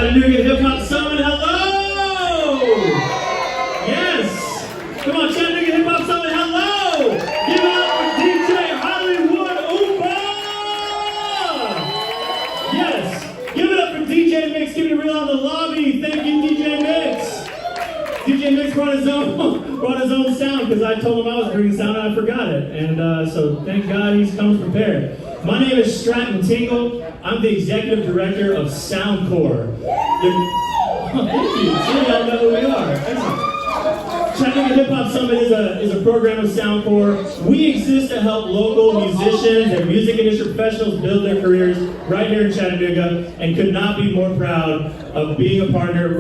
Chattanooga Hip Hop Summit. Hello! Yes! Come on, Chattanooga Hip Hop Summit. Hello! Give it up for DJ Hollywood Oompa! Yes! Give it up for DJ Mix. Give it a real on the lobby. Thank you, DJ Mix. DJ Mix brought his own sound because I told him I was bringing sound and I forgot it. And so thank God he comes prepared. My name is Stratton Tingle. I'm the executive director of Soundcore. Thank you. So y'all know who we are. Excellent. Chattanooga Hip Hop Summit is a program of Soundcore. We exist to help local musicians and music industry professionals build their careers right here in Chattanooga, and could not be more proud of being a partner.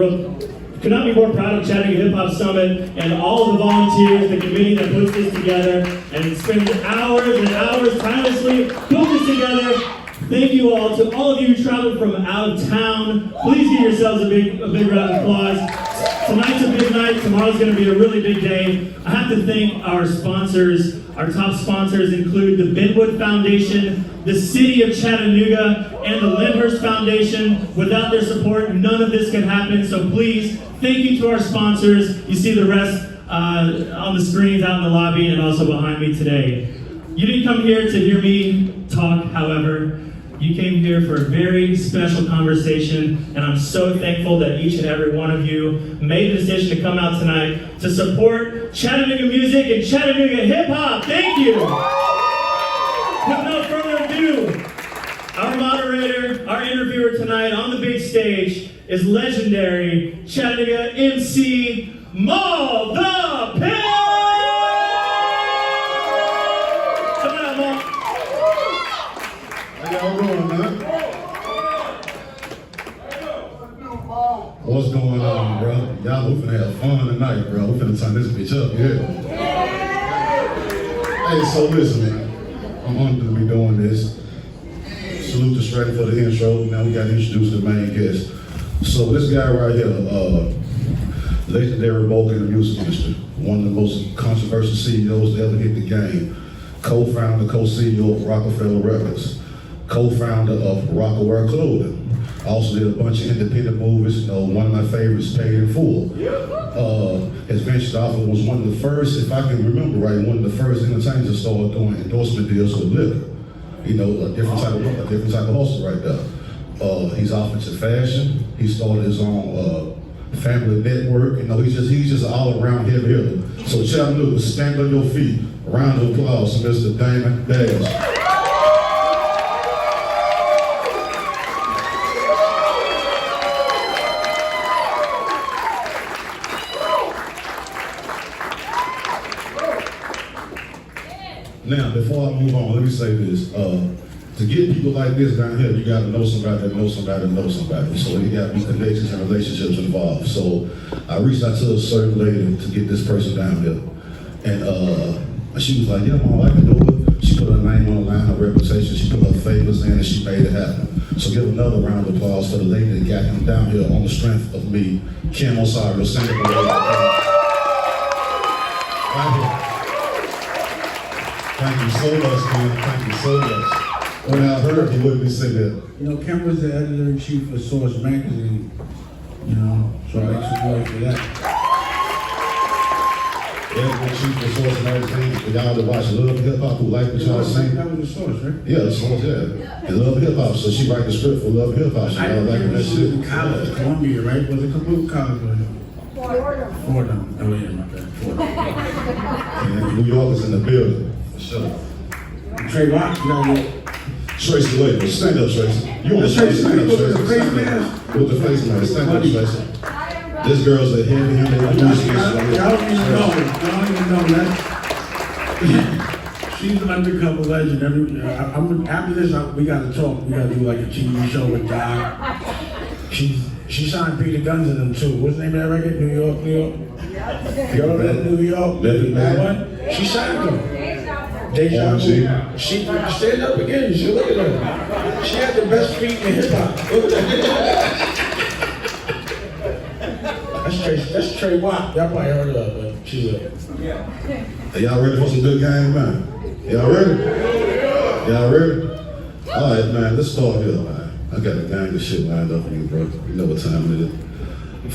Could not be more proud of Chattanooga Hip Hop Summit and all of the volunteers, the committee that puts this together and spends hours and hours tirelessly putting this together. Thank you all. To all of you who traveled from out of town, please give yourselves a big round of applause. Tonight's a big night. Tomorrow's going to be a really big day. I have to thank our sponsors. Our top sponsors include the Benwood Foundation, the City of Chattanooga, and the Lyndhurst Foundation. Without their support, none of this could happen. So please, thank you to our sponsors. You see the rest on the screens out in the lobby and also behind me today. You didn't come here to hear me talk, however. You came here for a very special conversation, and I'm so thankful that each and every one of you made the decision to come out tonight to support Chattanooga music and Chattanooga hip hop. Thank you. Without further ado, our moderator, our interviewer tonight on the big stage is legendary Chattanooga MC Maal The Pimp. Come on, Maal. How y'all doing, man? What's going on, bro? Y'all, we finna have fun tonight, bro. We finna turn this bitch up, yeah. Hey, so listen, man. I'm honored to be doing this. Salute to Stratton for the intro. Now we got to introduce the main guest. So this guy right here, legendary mogul in the music industry, one of the most controversial CEOs to ever hit the game, co-founder, co-CEO of roc-a-fella Records, co-founder of roc-a-wear Clothing. Also did a bunch of independent movies. One of my favorites, Paid in Full. Has ventured off and was one of the first, if I can remember right, one of the first entertainers to start doing endorsement deals with liquor. A different type of hustle right there. He's off into fashion. He started his own family network. He's just an all-around heavy hitter. So Chattanooga, stand on your feet. Round of applause to Mr. Damon Dash. Now, before I move on, let me say this. To get people like this down here, you gotta know somebody that knows somebody that knows somebody. So you gotta be connections and relationships involved. So I reached out to a certain lady to get this person down here. And she was like, yeah, Mom, I can do it. She put her name on the line, her reputation, she put her favors in, and she made it happen. So give another round of applause for the lady that got him down here on the strength of me, Kim Osario, singing the lady. Right here. Thank you so much, Kim. Thank you so much. When I heard, he wouldn't be singing. Kim was the editor-in-chief of Source Magazine, so I make some noise for that. Editor-in-chief of Source Magazine, for y'all that watch Love Hip Hop, who like what y'all sing. That was the Source, right? Yeah, the Source, yeah. They love hip hop, so she write the script for Love Hip Hop. She I y'all liking that she was shit. in college, Columbia, right? Was it Columbia College? Fordham. Oh yeah, my bad. Fordham. And New York is in the building. For sure. Trey Rock, you gotta go. Tracy, wait, stand up, Tracy. You want to Tracy, stand up, with the Tracy. face mask? With the face mask, stand up, Tracy. This girl's a heavy hitter. Y'all don't even know that. She's an undercover legend. After this, we gotta talk. We gotta do like a TV show with Doc. She signed Peter Guns in them too. What's the name of that record? New York. Girl in New York. That one? She signed them. Deja Vu. She stand up again. She look at her. She had the best feet in hip hop. That's Trey Watt. Y'all probably heard of her, but she's a. Hey, y'all ready for some good game, man? Y'all ready? Y'all ready? All right, man. Let's start here, man. I got a gang of shit lined up for you, bro. You know what time it is.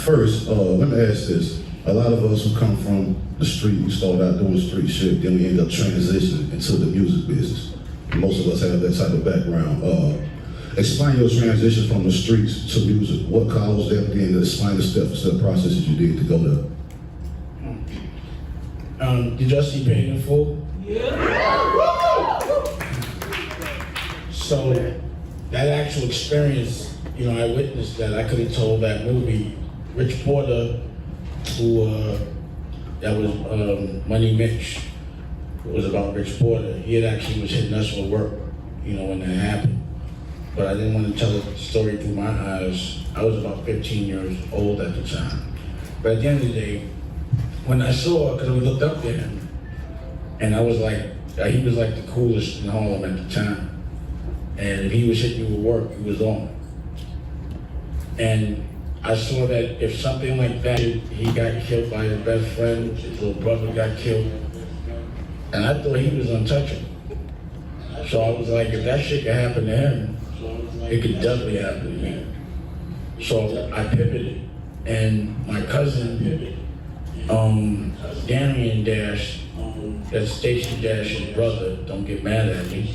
First, let me ask this. A lot of us who come from the street, we start out doing street shit, then we end up transitioning into the music business. Most of us have that type of background. Explain your transition from the streets to music. What caused that, then explain the step-by-step processes you did to go there. Did y'all see Paid in Full? So that actual experience, you know, I witnessed that. I could have told that movie. Rich Porter, who that was Money Mitch, was about Rich Porter. He had actually was hitting us with work, you know, when that happened. But I didn't want to tell the story through my eyes. I was about 15 years old at the time. But at the end of the day, when I saw, because we looked up to him, and I was like, he was like the coolest in Harlem at the time. And if he was hitting you with work, he was on. And I saw that if something like that, he got killed by his best friend, his little brother got killed, and I thought he was untouchable. So I was like, if that shit could happen to him, it could definitely happen to me. So I pivoted, and my cousin, Darian Dash, that's Stacey Dash's brother, don't get mad at me.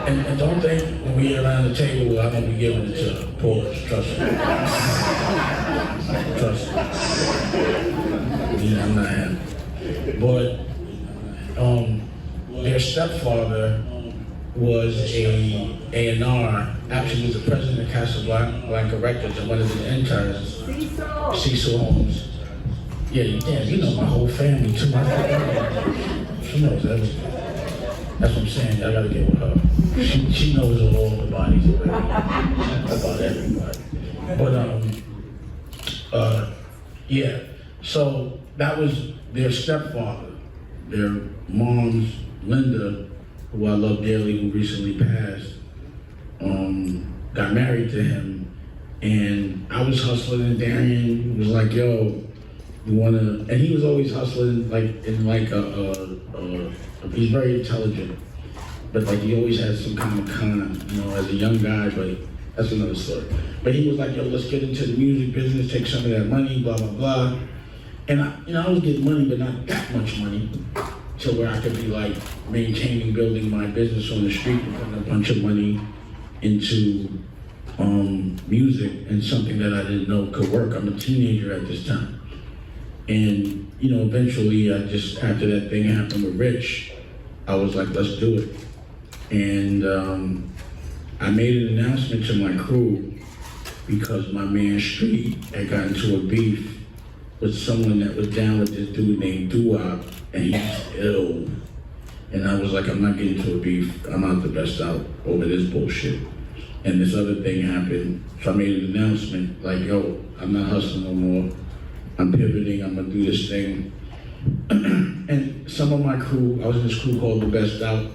And don't think when we around the table, I'm gonna be giving it to Paul, trust me. Trust me. Yeah, I'm not happy. But their stepfather was a A&R, actually was the president of Casablanca Records and one of the interns, Cecil Holmes. Yeah, damn, you know my whole family too. She knows everything. That's what I'm saying, I gotta get with her. She knows all the bodies already, about everybody. But yeah, so that was their stepfather. Their mom's, Linda, who I love dearly, who recently passed, got married to him. And I was hustling, and Darian was like, yo, you wanna, and he was always hustling like in like he's very intelligent, but like he always had some kind of con, you know, as a young guy, but that's another story. But he was like, yo, let's get into the music business, take some of that money, blah, blah, blah. And I was getting money, but not that much money, to where I could be like maintaining, building my business on the street and putting a bunch of money into music and something that I didn't know could work. I'm a teenager at this time. And, you know, eventually I just, after that thing happened with Rich, I was like, let's do it. And I made an announcement to my crew because my man Street had got into a beef with someone that was down with this dude named Doo-Wop, and he's ill. And I was like, I'm not getting into a beef. I'm out the best out over this bullshit. And this other thing happened, so I made an announcement like, yo, I'm not hustling no more. I'm pivoting, I'm gonna do this thing. And some of my crew, I was in this crew called The Best Out.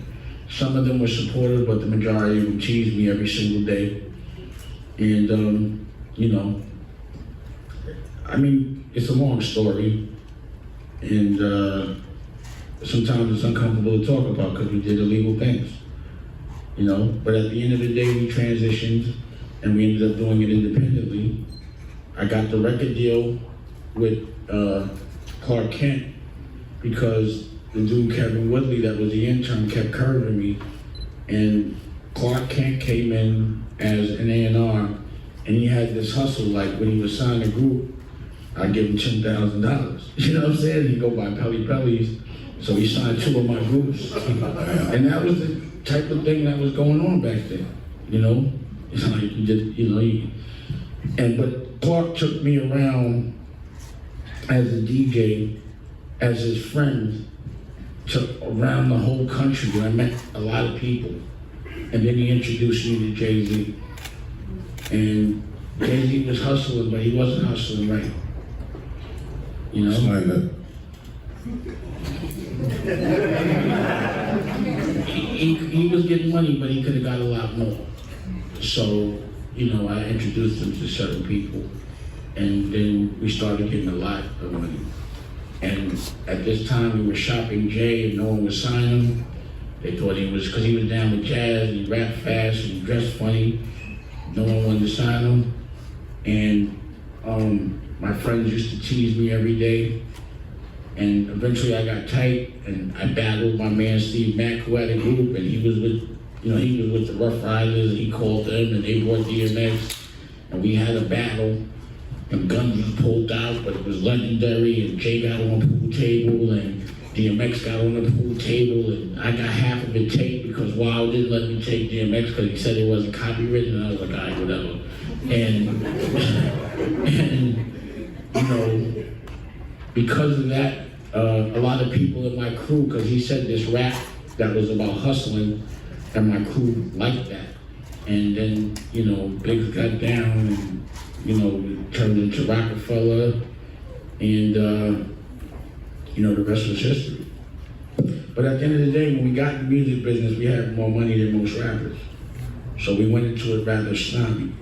Some of them were supportive, but the majority of them teased me every single day. And, you know, I mean, it's a long story. And sometimes it's uncomfortable to talk about because we did illegal things, you know? But at the end of the day, we transitioned and we ended up doing it independently. I got the record deal with Clark Kent because the dude Kevin Woodley that was the intern kept curving me, and Clark Kent came in as an A&R, and he had this hustle like when he was signing a group, I'd give him $10,000. You know what I'm saying? He'd go buy Pellies, so he signed 2 of my groups, and that was the type of thing that was going on back then. You know, it's like you just, you know, but Clark took me around as a DJ, as his friend, around the whole country, where I met a lot of people. And then he introduced me to Jay-Z. And Jay-Z was hustling, but he wasn't hustling right. You know? Explain that. He was getting money, but he could have got a lot more. So, you know, I introduced him to certain people. And then we started getting a lot of money. And at this time we were shopping Jay and no one was signing him. They thought he was, because he was down with jazz, he rapped fast, and he dressed funny. No one wanted to sign him. And my friends used to tease me every day. And eventually I got tight, and I battled my man Steve Mack, who had a group, and he was with the Rough Riders, and he called them, and they brought DMX, and we had a battle. And guns was pulled out, but it was legendary, and Jay got on the pool table, and DMX got on the pool table, and I got half of it taped because Wild didn't let me take DMX because he said it wasn't copywritten, and I was like, all right, whatever. And because of that, a lot of people in my crew, because he said this rap that was about hustling, and my crew liked that. And then, Biggs got down, and, it turned into roc-a-fella, and, the rest was history. But at the end of the day, when we got in the music business, we had more money than most rappers. So we went into it rather snobby,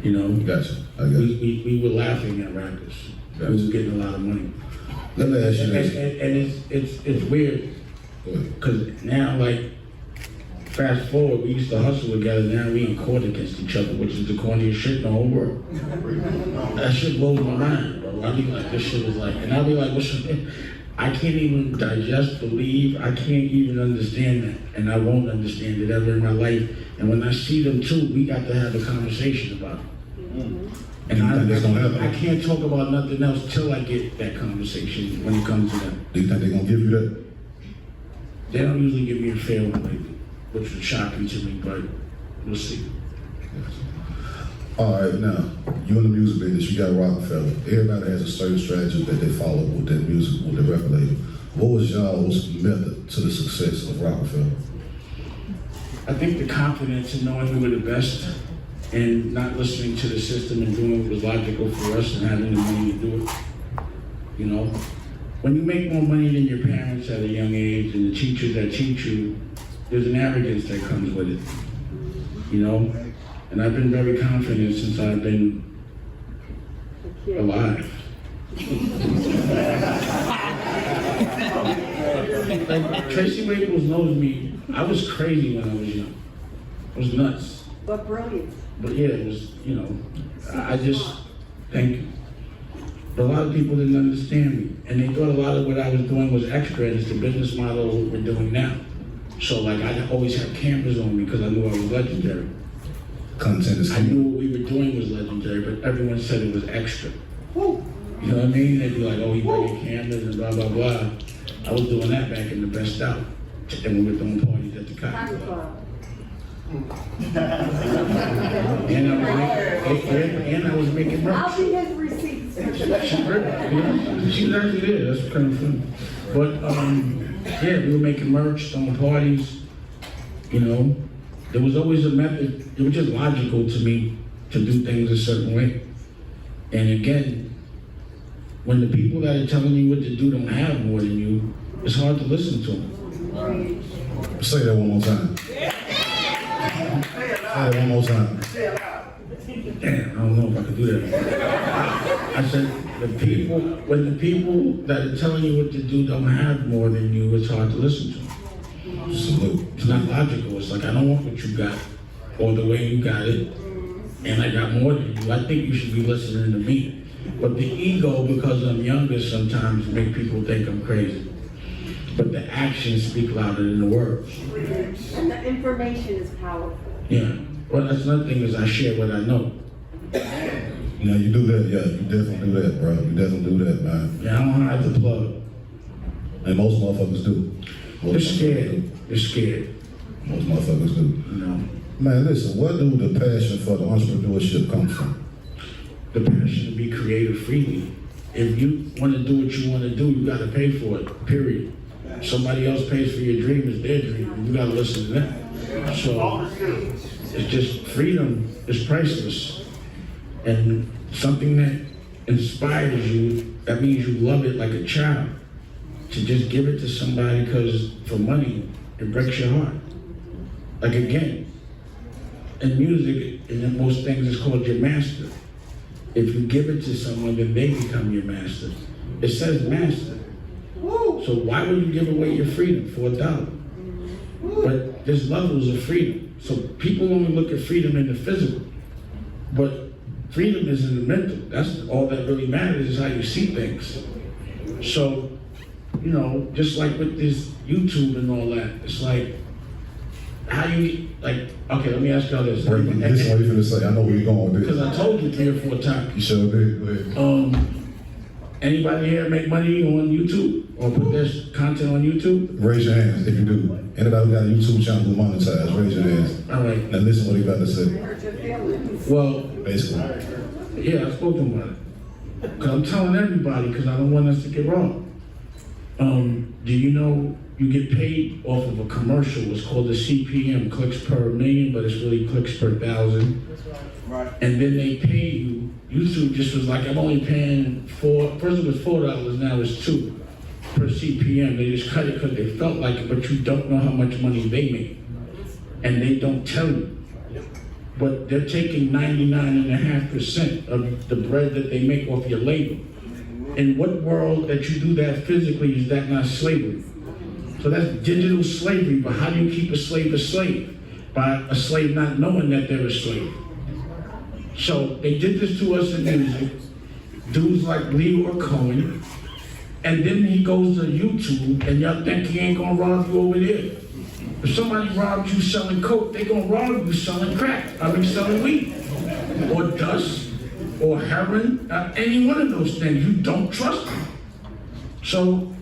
Gotcha. I got you. We were laughing at rappers. Gotcha. We were getting a lot of money. Let me ask you this. And it's weird, because now, like, fast forward, we used to hustle together, now we in court against each other, which is the corniest shit in the whole world. That shit blows my mind, bro. I'll be like, this shit is like, and I'll be like, what's your name? I can't even believe, I can't even understand that, and I won't understand it ever in my life. And when I see them too, we got to have a conversation about it. And I can't talk about nothing else till I get that conversation when it comes to them. Do you think they're gonna give you that? They don't usually give me a fair one lately, which was shocking to me, but we'll see. All right, now, you in the music business, you got roc-a-fella. Everybody has a certain strategy that they follow with their music, with their record label. What was y'all's method to the success of roc-a-fella? I think the confidence in knowing we were the best and not listening to the system and doing what was logical for us and having the money to do it. When you make more money than your parents at a young age and the teachers that teach you, there's an arrogance that comes with it, And I've been very confident since I've been alive. Like, Tracy Maples knows me. I was crazy when I was young. I was nuts. But brilliant. But yeah, it was, I just, thank you. But a lot of people didn't understand me. And they thought a lot of what I was doing was extra, and it's the business model of what we're doing now. So like, I always had cameras on me because I knew I was legendary. Content is I knew what we were doing was legendary, but everyone said it was extra. Woo. You know what I mean? They'd be like, oh, he bringing cameras and blah, blah, blah. I was doing that back in the Best Out. And we were throwing parties at the Cotton Club. And I was making merch. I'll be his receipts. She was actually there. That's kind of fun. But yeah, we were making merch, throwing parties. There was always a method. It was just logical to me to do things a certain way. And again, when the people that are telling you what to do don't have more than you, it's hard to listen to them. Say that one more time. Say that one more time. Damn, I don't know if I could do that. I said, when the people that are telling you what to do don't have more than you, it's hard to listen to them. Salute. It's not logical. It's like, I don't want what you got or the way you got it, and I got more than you. I think you should be listening to me. But the ego, because I'm younger, sometimes make people think I'm crazy. But the actions speak louder than the words. And the information is powerful. Yeah. Well, that's another thing is I share what I know. Yeah, you do that. Yeah, you definitely do that, bro. You definitely do that, man. Yeah, I don't hide the plug. And most motherfuckers do. They're scared. They're scared. Most motherfuckers do. Man, listen, where do the passion for the entrepreneurship come from? The passion to be creative freely. If you want to do what you want to do, you got to pay for it, period. Somebody else pays for your dream, it's their dream. You got to listen to them. So it's just freedom is priceless. And something that inspires you, that means you love it like a child. To just give it to somebody because for money, it breaks your heart. Like again, in music and in most things it's called your master. If you give it to someone, then they become your master. It says master. So why would you give away your freedom for $1? But there's levels of freedom. So people only look at freedom in the physical. But freedom is in the mental. That's all that really matters, is how you see things. So, you know, just like with this YouTube and all that, it's like, how you, like, okay, let me ask y'all this. Wait, this is what you're gonna say. I know where you're going with this. Because I told you 3 or 4 times. You sure did. Go ahead. Anybody here make money on YouTube or put their content on YouTube? Raise your hands if you do. Anybody who got a YouTube channel who monetize, raise your hands. All right. Now listen what he about to say. Well, Basically. yeah, I spoke to him about it. Because I'm telling everybody, because I don't want us to get wrong. Do you know you get paid off of a commercial? It's called the CPM, clicks per million, but it's really clicks per 1,000. Right. And then they pay you. YouTube just was like, I'm only paying first it was $4, now it's $2 per CPM. They just cut it because they felt like it, but you don't know how much money they make. And they don't tell you. But they're taking 99.5% of the bread that they make off your labor. In what world that you do that physically is that not slavery? So that's digital slavery, but how do you keep a slave a slave? By a slave not knowing that they're a slave. So they did this to us in music. Dudes like Leroy Cohen, and then he goes to YouTube, and y'all think he ain't gonna rob you over there. If somebody robbed you selling coke, they gonna rob you selling crack. Selling weed, or dust, or heroin, any one of those things. You don't trust them. So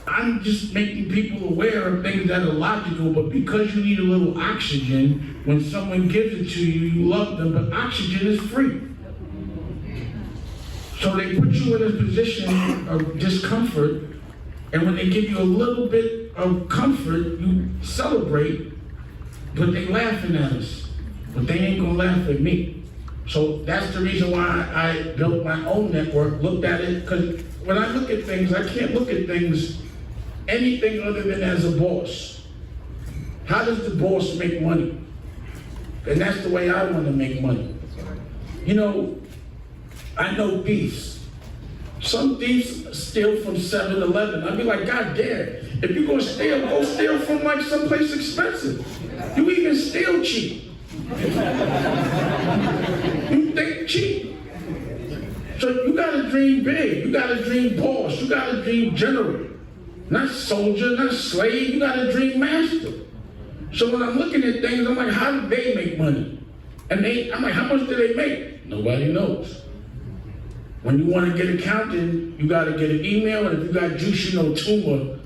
I'm just making people aware of things that are logical, but because you need a little oxygen, when someone gives it to you, you love them, but oxygen is free. So they put you in a position of discomfort, and when they give you a little bit of comfort, you celebrate, but they laughing at us. But they ain't gonna laugh at me. So that's the reason why I built my own network, looked at it, because when I look at things, I can't look at things anything other than as a boss. How does the boss make money? And that's the way I want to make money. You know, I know thieves. Some thieves steal from 7-Eleven. I'd be like, God damn, if you're gonna steal, go steal from like someplace expensive. You even steal cheap. You think cheap. So you gotta dream big, you gotta dream boss, you gotta dream general. Not soldier, not slave, you gotta dream master. So when I'm looking at things, I'm like, how do they make money? And I'm like, how much do they make? Nobody knows. When you want to get accounting, you gotta get an email, and if you got juice, you know tumor.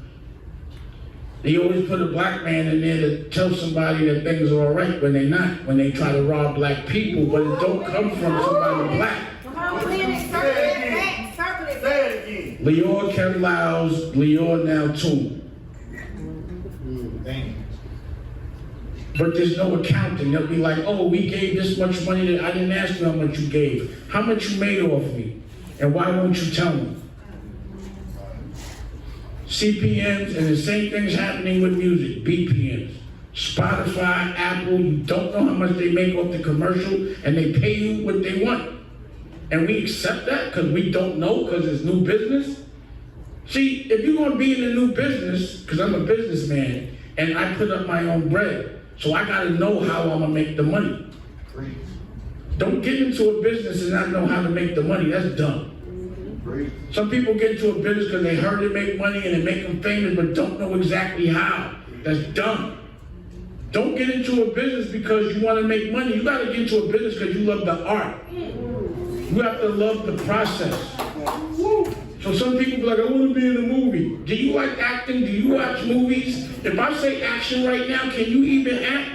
They always put a black man in there to tell somebody that things are all right when they're not, when they try to rob black people, but it don't come from somebody black. Leor Kevlaus, Leor now Tumor. But there's no accounting. They'll be like, oh, we gave this much money. I didn't ask you how much you gave. How much you made off me? And why won't you tell me? CPMs, and the same thing's happening with music, BPMs. Spotify, Apple, you don't know how much they make off the commercial, and they pay you what they want. And we accept that because we don't know, because it's new business. See, if you're gonna be in a new business, because I'm a businessman, and I put up my own bread, so I gotta know how I'm gonna make the money. Don't get into a business and not know how to make the money, that's dumb. Some people get into a business because they heard it make money and it make them famous, but don't know exactly how. That's dumb. Don't get into a business because you want to make money. You got to get into a business because you love the art. You have to love the process. So some people be like, I want to be in a movie. Do you like acting? Do you watch movies? If I say action right now, can you even act?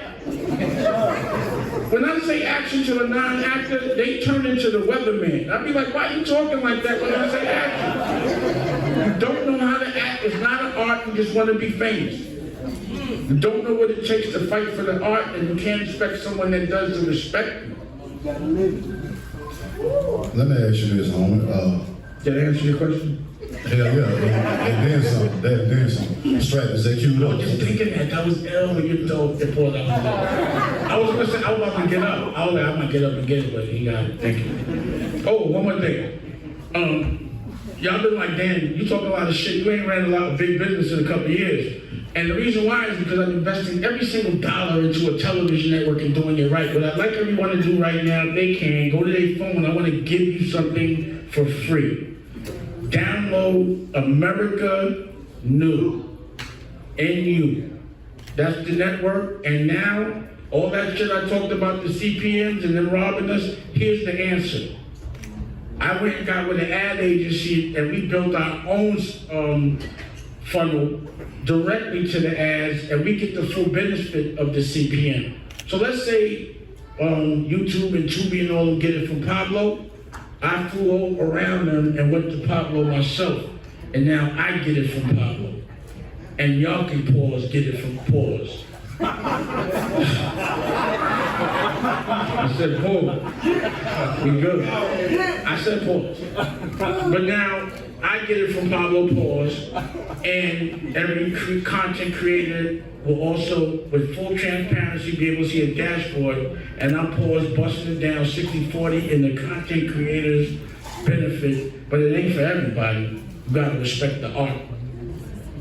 When I say action to a non-actor, they turn into the weatherman. I'd be like, why are you talking like that when I say action? You don't know how to act. It's not an art. You just want to be famous. You don't know what it takes to fight for the art, and you can't expect someone that does to respect you. Let me ask you this, homie. Did I answer your question? Hell yeah, they did something. They did something. Strap, is that queued I up? was just thinking that was ill when you told it pulled up. I was gonna say I was about to get up. I was like, I'm gonna get up and get it, but he got it. Thank you. Oh, one more thing. Y'all been like, Dan, you talk a lot of shit. You ain't ran a lot of big business in a couple of years. And the reason why is because I'm investing every single dollar into a television network and doing it right. What I'd like everyone to do right now, if they can, go to their phone. I want to give you something for free. Download America New. NU. That's the network. And now, all that shit I talked about, the CPMs and them robbing us, here's the answer. I went and got with an ad agency and we built our own funnel directly to the ads, and we get the full benefit of the CPM. So let's say YouTube and Tubi and all them get it from Pablo. I flew all around them and went to Pablo myself, and now I get it from Pablo. And y'all can pause, get it from pause. I said pause. We good. I said pause. But now I get it from Pablo, pause, and every content creator will also, with full transparency, be able to see a dashboard, and I'll pause, busting it down 60-40 in the content creator's benefit, but it ain't for everybody. You gotta respect the art.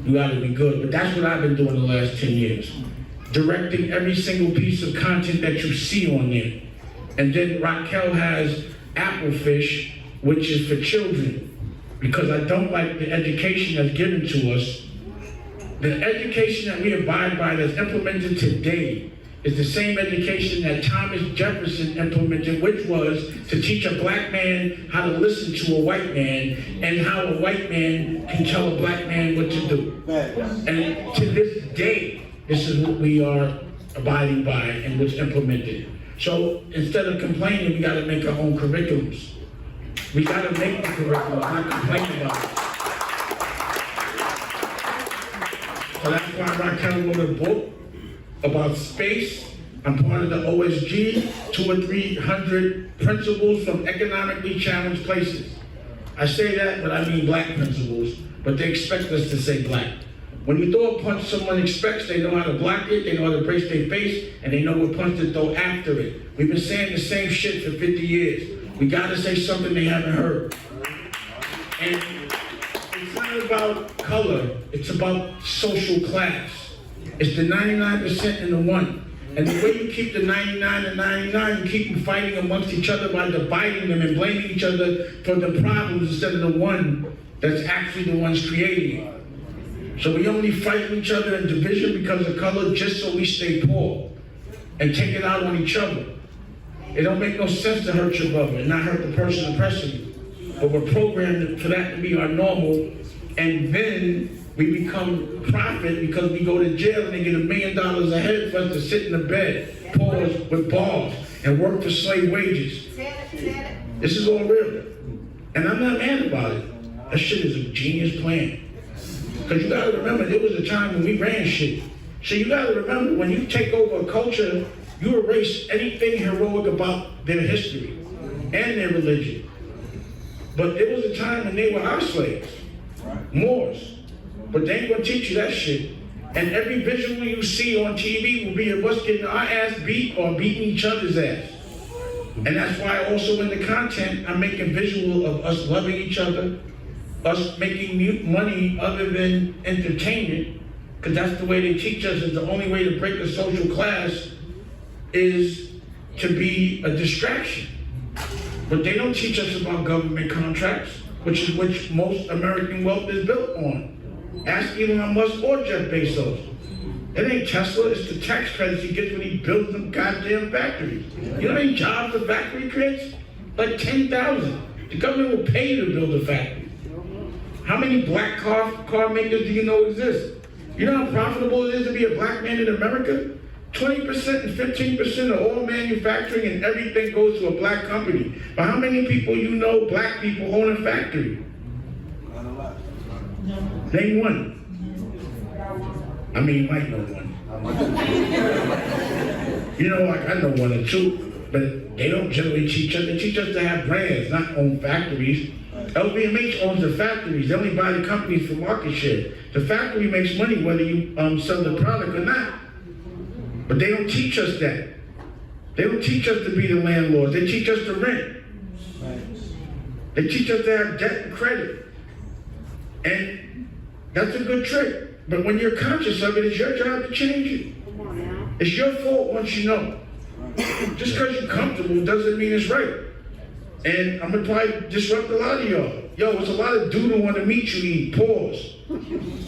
You gotta be good. But that's what I've been doing the last 10 years. Directing every single piece of content that you see on there. And then Raquel has Applefish, which is for children. Because I don't like the education that's given to us. The education that we abide by that's implemented today is the same education that Thomas Jefferson implemented, which was to teach a black man how to listen to a white man and how a white man can tell a black man what to do. And to this day, this is what we are abiding by and what's implemented. So instead of complaining, we gotta make our own curriculums. We gotta make the curriculum, not complain about it. So that's why Raquel wrote a book about space. I'm part of the OSG, 200 or 300 principles from economically challenged places. I say that, but I mean black principles, but they expect us to say black. When you throw a punch someone expects, they know how to block it, they know how to brace their face, and they know what punch to throw after it. We've been saying the same shit for 50 years. We gotta say something they haven't heard. And it's not about color, it's about social class. It's the 99% and the 1. And the way you keep the 99 and 99, you keep them fighting amongst each other by dividing them and blaming each other for the problems instead of the one that's actually the ones creating it. So we only fight each other in division because of color just so we stay poor and take it out on each other. It don't make no sense to hurt your brother and not hurt the person oppressing you. But we're programmed for that to be our normal, and then we become profit because we go to jail and they get $1 million a head for us to sit in the bed, pause with bars, and work for slave wages. This is all real. And I'm not mad about it. That shit is a genius plan. Because you gotta remember, there was a time when we ran shit. So you gotta remember, when you take over a culture, you erase anything heroic about their history and their religion. But there was a time when they were our slaves, Moors. But they ain't gonna teach you that shit. And every visual you see on TV will be of us getting our ass beat or beating each other's ass. And that's why also in the content, I'm making visual of us loving each other, us making money other than entertainment, because that's the way they teach us, is the only way to break a social class is to be a distraction. But they don't teach us about government contracts, which most American wealth is built on. Ask Elon Musk or Jeff Bezos. It ain't Tesla, it's the tax credits he gets when he builds them goddamn factories. You know how many jobs the factory creates? Like 10,000. The government will pay you to build a factory. How many black car makers do you know exist? You know how profitable it is to be a black man in America? 20% and 15% of all manufacturing and everything goes to a black company. But how many people you know, black people, own a factory? Name one. I mean, you might know one. You know, like I know one or two, but they don't generally teach us. They teach us to have brands, not own factories. LVMH owns the factories. They only buy the companies for market share. The factory makes money whether you sell the product or not. But they don't teach us that. They don't teach us to be the landlords. They teach us to rent. They teach us to have debt and credit. And that's a good trick. But when you're conscious of it, it's your job to change it. Come on now. It's your fault once you know. Just because you're comfortable doesn't mean it's right. And I'm gonna probably disrupt a lot of y'all. Yo, it's a lot of doodle on the meat you eat, pause.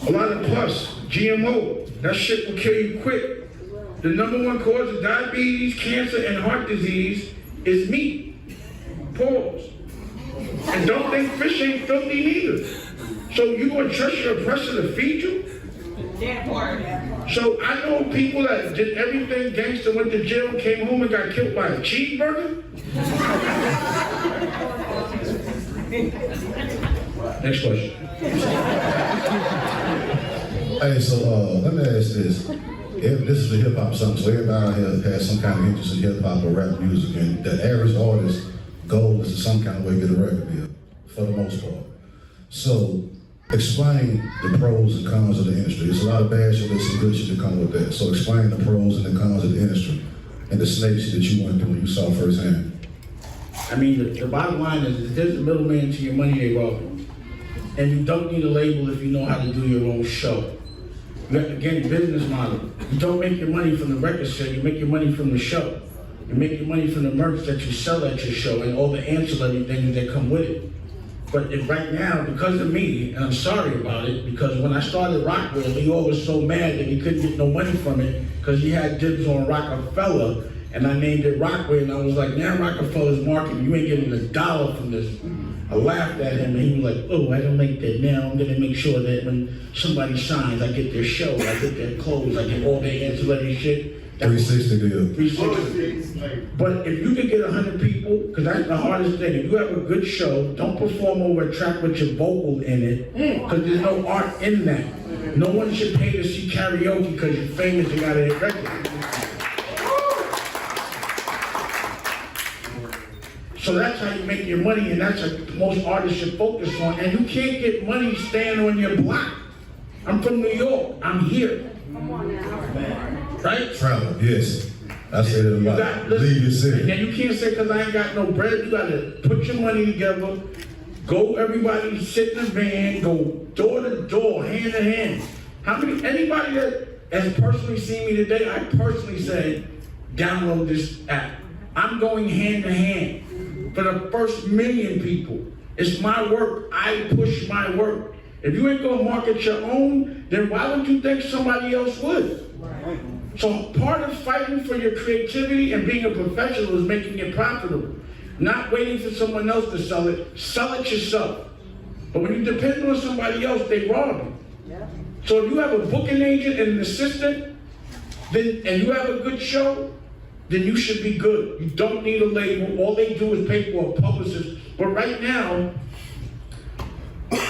A lot of pus, GMO. That shit will kill you quick. The #1 cause of diabetes, cancer, and heart disease is meat. Pause. And don't think fish ain't filthy neither. So you gonna trust your oppressor to feed you? So I know people that did everything gangster, went to jail, came home and got killed by a cheeseburger. Next question. Hey, so let me ask this. This is a hip hop song, so everybody out here has some kind of interest in hip hop or rap music, and the average artist's goal is to some kind of way get a record deal, for the most part. So explain the pros and cons of the industry. There's a lot of bad shit, there's some good shit that come with that. So explain the pros and the cons of the industry and the snake shit that you went through and you saw firsthand. I mean, the bottom line is, if there's a middleman to your money, they rob you. And you don't need a label if you know how to do your own show. Again, business model. You don't make your money from the record sale, you make your money from the show. You make your money from the merch that you sell at your show and all the ancillary things that come with it. But right now, because of me, and I'm sorry about it, because when I started Rockwell, he all was so mad that he couldn't get no money from it because he had dibs on roc-a-fella, and I named it Rockwell, and I was like, now Rockefeller's marketing, you ain't getting $1 from this. I laughed at him, and he was like, oh, I don't like that. Now I'm gonna make sure that when somebody signs, I get their show, I get their clothes, I get all their ancillary shit. 360 deal. 360. But if you could get 100 people, because that's the hardest thing, if you have a good show, don't perform over a track with your vocal in it, because there's no art in that. No one should pay to see karaoke because you're famous and got a hit record. So that's how you make your money, and that's what most artists should focus on. And you can't get money staying on your block. I'm from New York, I'm here. Come on now. Right? Travel, yes. I say that a lot. Leave your city. And you can't say, because I ain't got no bread, you gotta put your money together, go everybody sit in the van, go door to door, hand to hand. Anybody that has personally seen me today, I personally say, download this app. I'm going hand to hand for the first million people. It's my work, I push my work. If you ain't gonna market your own, then why would you think somebody else would? So part of fighting for your creativity and being a professional is making it profitable. Not waiting for someone else to sell it yourself. But when you depend on somebody else, they rob you. So if you have a booking agent and an assistant, and you have a good show, then you should be good. You don't need a label. All they do is pay for a publicist. But right now,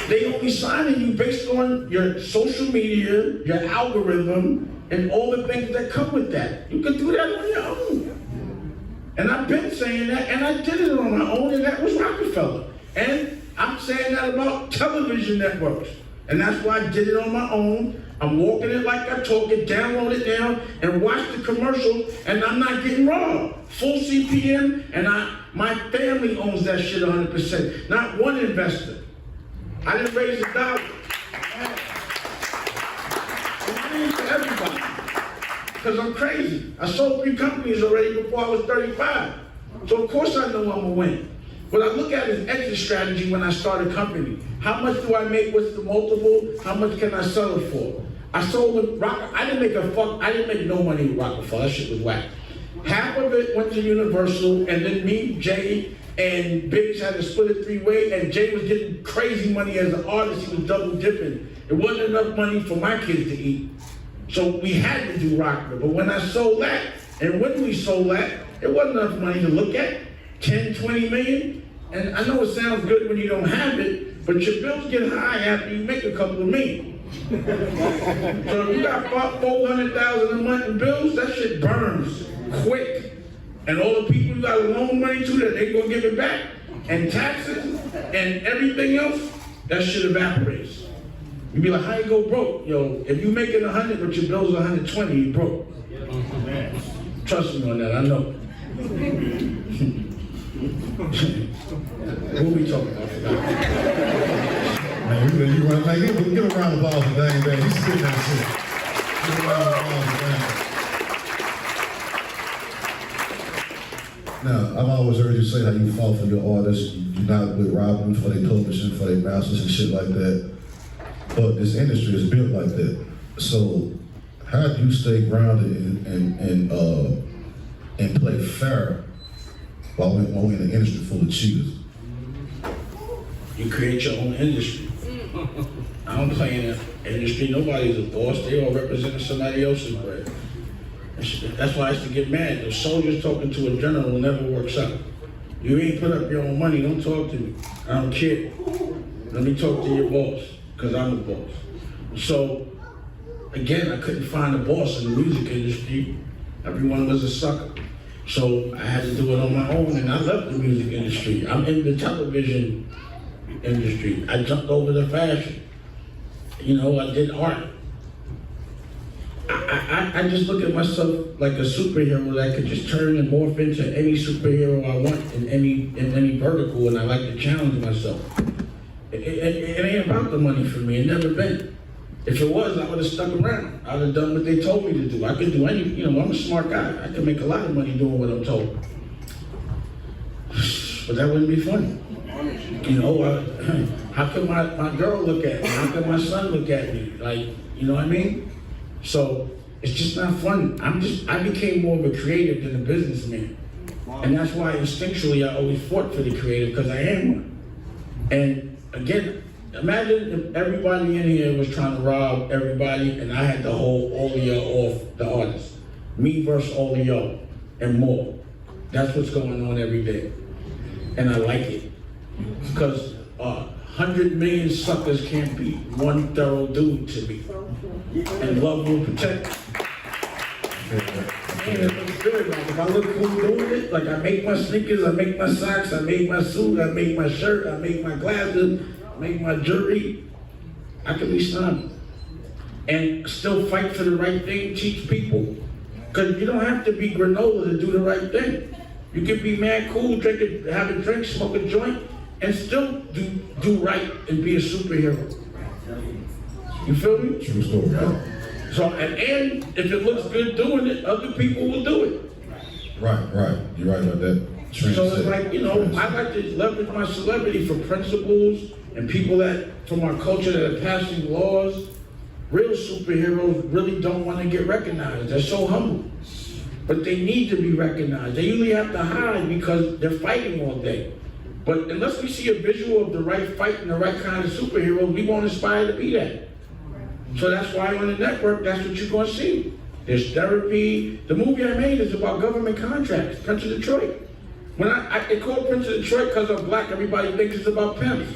they only signing you based on your social media, your algorithm, and all the things that come with that. You can do that on your own. And I've been saying that, and I did it on my own, and that was Rockefeller. And I'm saying that about television networks. And that's why I did it on my own. I'm walking it like I talk it, download it down, and watch the commercial, and I'm not getting robbed. Full CPM, and my family owns that shit 100%. Not one investor. I didn't raise $1. It's for everybody. Because I'm crazy. I sold 3 companies already before I was 35. So of course I know I'm gonna win. What I look at is exit strategy when I start a company. How much do I make? What's the multiple? How much can I sell it for? I sold the I didn't make no money with Rockefeller. That shit was whack. Half of it went to Universal, and then me, Jay, and Biggs had to split it 3-way, and Jay was getting crazy money as an artist. He was double dipping. It wasn't enough money for my kids to eat. So we had to do Rockefeller. But when I sold that, and when we sold that, it wasn't enough money to look at. 10, 20 million. And I know it sounds good when you don't have it, but your bills get high after you make a couple of million. So if you got $400,000 a month in bills, that shit burns quick. And all the people you got to loan money to, that they gonna give it back, and taxes, and everything else, that shit evaporates. You be like, how you go broke? Yo, if you making 100 but your bills 120, you broke. Trust me on that, I know. What we talking about? Man, you run, man, give a round of applause for Dane, man. He's sitting there too. Give a round of applause for Dane. Now, I've always heard you say how you fought for your artists. You're not with robbing for their publishing, for their masters and shit like that. But this industry is built like that. So, how do you stay grounded and play fair while we're in an industry full of cheaters? You create your own industry. I don't play in the industry. Nobody's a boss. They all represent somebody else's bread. That's why I used to get mad. The soldiers talking to a general never works out. You ain't put up your own money, don't talk to me. I don't care. Let me talk to your boss, because I'm the boss. So, again, I couldn't find a boss in the music industry. Everyone was a sucker. So I had to do it on my own, and I left the music industry. I'm in the television industry. I jumped over to fashion. You know, I did art. I just look at myself like a superhero that I could just turn and morph into any superhero I want in any vertical, and I like to challenge myself. It ain't about the money for me. It never been. If it was, I would have stuck around. I would have done what they told me to do. I could do any, you know, I'm a smart guy. I could make a lot of money doing what I'm told. But that wouldn't be funny. You know, how could my girl look at me? How could my son look at me? Like, you know what I mean? So it's just not fun. I became more of a creative than a businessman. And that's why instinctually I always fought for the creative, because I am one. And again, imagine if everybody in here was trying to rob everybody and I had to hold all of y'all off the artists. Me versus all of y'all and more. That's what's going on every day. And I like it. Because 100 million suckers can't beat one thorough dude to me. And love will protect me. And it looks good. Like if I look cool doing it, like I make my sneakers, I make my socks, I make my suit, I make my shirt, I make my glasses, I make my jewelry, I can be stunned. And still fight for the right thing, teach people. Because you don't have to be granola to do the right thing. You can be mad cool, have a drink, smoke a joint, and still do right and be a superhero. You feel me? True story, right? So, and if it looks good doing it, other people will do it. Right. You're right about that. So it's like, you know, I like to leverage my celebrity for principles and people that, from our culture, that are passing laws. Real superheroes really don't want to get recognized. They're so humble. But they need to be recognized. They usually have to hide because they're fighting all day. But unless we see a visual of the right fight and the right kind of superhero, we won't aspire to be that. So that's why on the network, that's what you're going to see. There's therapy. The movie I made is about government contracts, Prince of Detroit. When they call Prince of Detroit because I'm black, everybody thinks it's about pimps.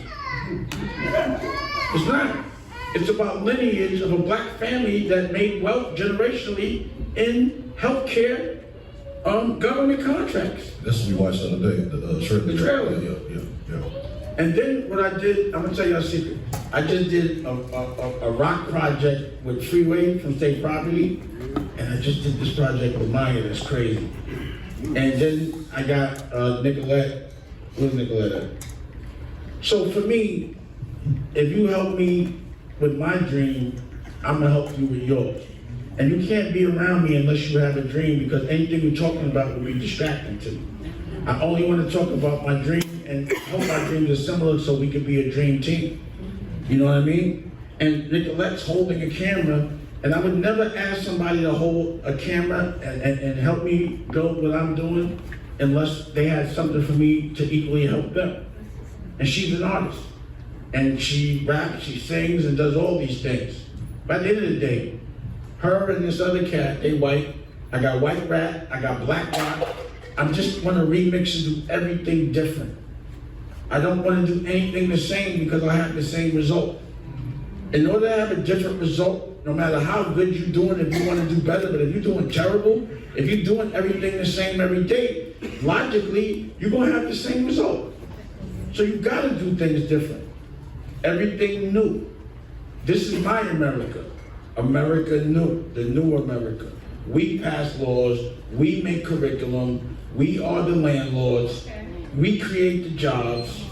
It's not. It's about lineage of a black family that made wealth generationally in healthcare, government contracts. That's what we watched the other day, the trailer. Yeah. And then what I did, I'm gonna tell you a secret. I just did a rock project with Freeway from State Property, and I just did this project with Maya that's crazy. And then I got Nicolette. Where's Nicolette at? So for me, if you help me with my dream, I'm gonna help you with yours. And you can't be around me unless you have a dream, because anything you're talking about will be distracting to me. I only want to talk about my dream and hope our dreams are similar so we can be a dream team. You know what I mean? And Nicolette's holding a camera, and I would never ask somebody to hold a camera and help me build what I'm doing unless they had something for me to equally help them. And she's an artist. And she raps, she sings, and does all these things. By the end of the day, her and this other cat, they white. I got White Rat, I got Black Rock. I just want to remix and do everything different. I don't want to do anything the same because I have the same result. In order to have a different result, no matter how good you're doing, if you want to do better, but if you're doing terrible, if you're doing everything the same every day, logically, you're going to have the same result. So you've got to do things different. Everything new. This is my America. America new, the new America. We pass laws, we make curriculum, we are the landlords, we create the jobs,